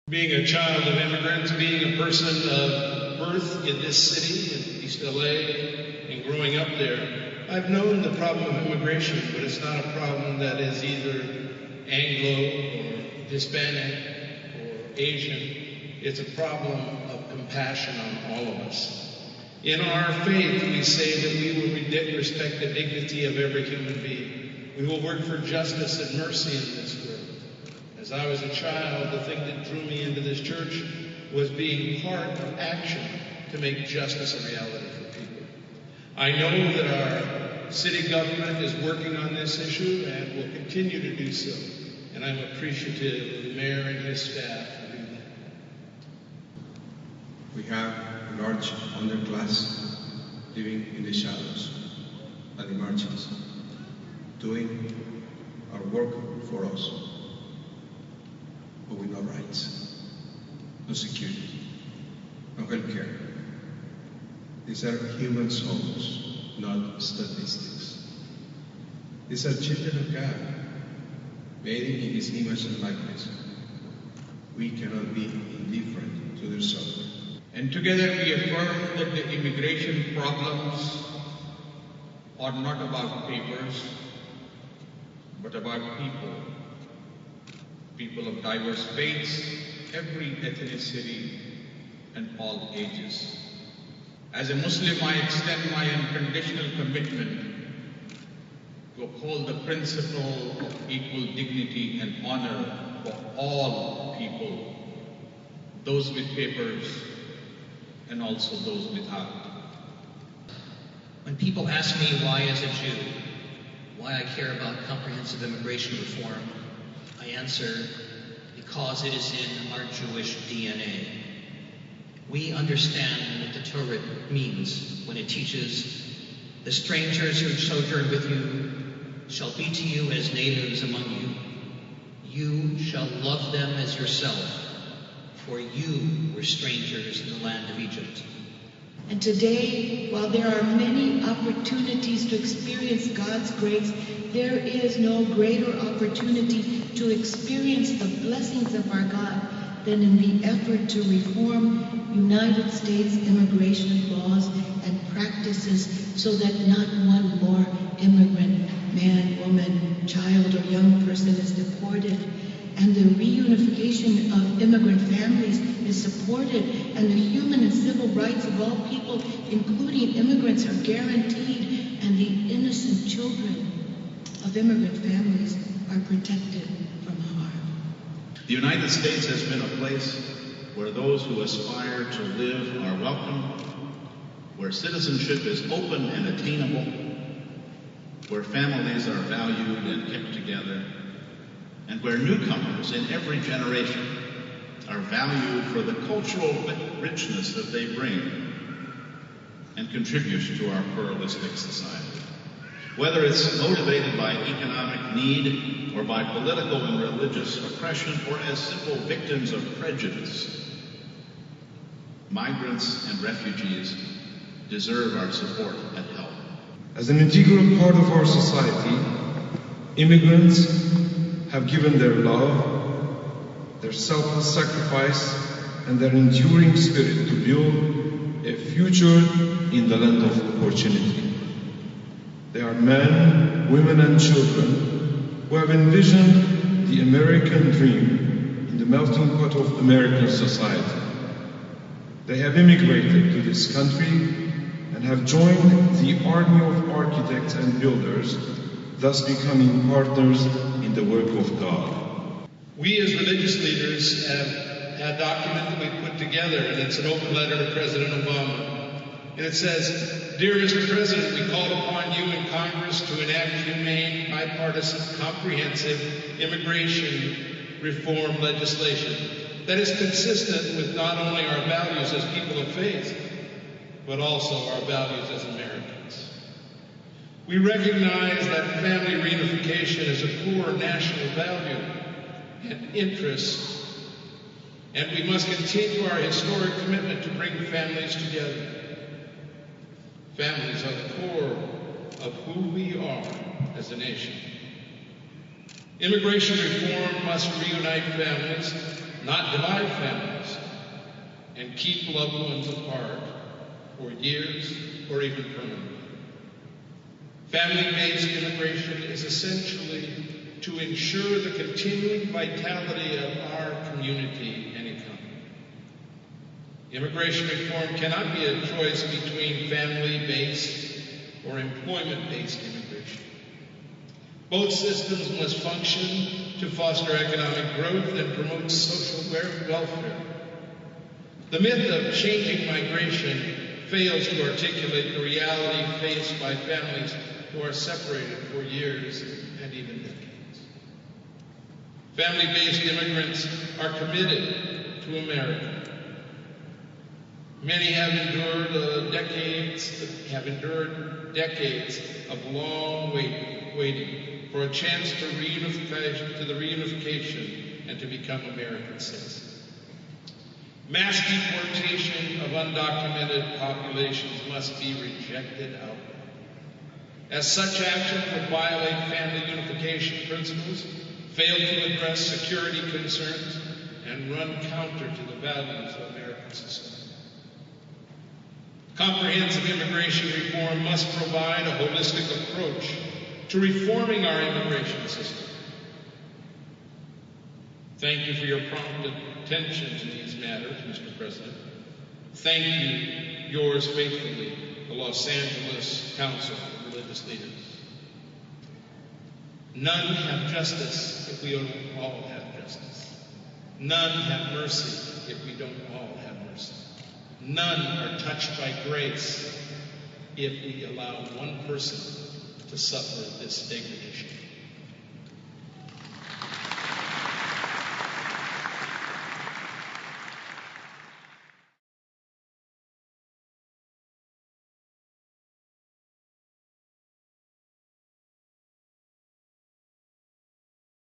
Being a child of immigrants, being a person of birth in this city, in East LA, and growing up there, I've known the problem of immigration, but it's not a problem that is either Anglo or Hispanic or Asian. It's a problem of compassion on all of us. In our faith, we say that we will respect the dignity of every human being. We will work for justice and mercy in this world. As I was a child, the thing that drew me into this church was being part of action to make justice a reality for people. I know that our city government is working on this issue and will continue to do so. And I'm appreciative of the mayor and his staff for doing that. We have a large underclass living in the shadows and the margins, doing our work for us, but with no rights, no security, no health care. These are human souls, not statistics. These are children of God, made in His image and likeness. We cannot be indifferent to their suffering. And together we affirm that the immigration problems are not about papers, but about people. People of diverse faiths, every ethnicity, and all ages. As a Muslim, I extend my unconditional commitment to uphold the principle of equal dignity and honor for all people, those with papers and also those without. When people ask me why, as a Jew, why I care about comprehensive immigration reform, I answer, because it is in our Jewish DNA. We understand what the Torah means when it teaches, the strangers who sojourn with you shall be to you as natives among you. You shall love them as yourself, for you were strangers in the land of Egypt. And today, while there are many opportunities to experience God's grace, there is no greater opportunity to experience the blessings of our God than in the effort to reform United States immigration laws and practices so that not one more immigrant, man, woman, child, or young person is deported. And the reunification of immigrant families is supported, and the human and civil rights of all people, including immigrants, are guaranteed, and the innocent children of immigrant families are protected from harm. The United States has been a place where those who aspire to live are welcome, where citizenship is open and attainable, where families are valued and kept together, and where newcomers in every generation are valued for the cultural richness that they bring and contribute to our pluralistic society. Whether it's motivated by economic need or by political and religious oppression or as simple victims of prejudice, migrants and refugees deserve our support and help. As an integral part of our society, immigrants have given their love, their selfless sacrifice, and their enduring spirit to build a future in the land of opportunity. They are men, women, and children who have envisioned the American dream in the melting pot of American society. They have immigrated to this country and have joined the army of architects and builders, thus becoming partners in the work of God. We as religious leaders have a document that we put together, and it's an open letter to President Obama. And it says, "Dear Mr. President, we call upon you in Congress to enact humane, bipartisan, comprehensive immigration reform legislation that is consistent with not only our values as people of faith, but also our values as Americans. We recognize that family reunification is a core national value and interest, and we must continue our historic commitment to bring families together. Families are the core of who we are as a nation. Immigration reform must reunite families, not divide families, and keep loved ones apart for years or even permanently. Family-based immigration is essentially to ensure the continuing vitality of our community and economy. Immigration reform cannot be a choice between family-based or employment-based immigration. Both systems must function to foster economic growth and promote social welfare. The myth of changing migration fails to articulate the reality faced by families who are separated for years and even decades. Family-based immigrants are committed to America. Many have endured decades of long waiting for a chance to the reunification and to become American citizens. Mass deportation of undocumented populations must be rejected outright, as such actions would violate family unification principles, fail to address security concerns, and run counter to the values of American society. Comprehensive immigration reform must provide a holistic approach to reforming our immigration system. Thank you for your prompt attention to these matters, Mr. President. Thank you, yours faithfully, the Los Angeles Council of Religious Leaders. None have justice if we don't all have justice. None have mercy if we don't all have mercy. None are touched by grace if we allow one person to suffer this degradation.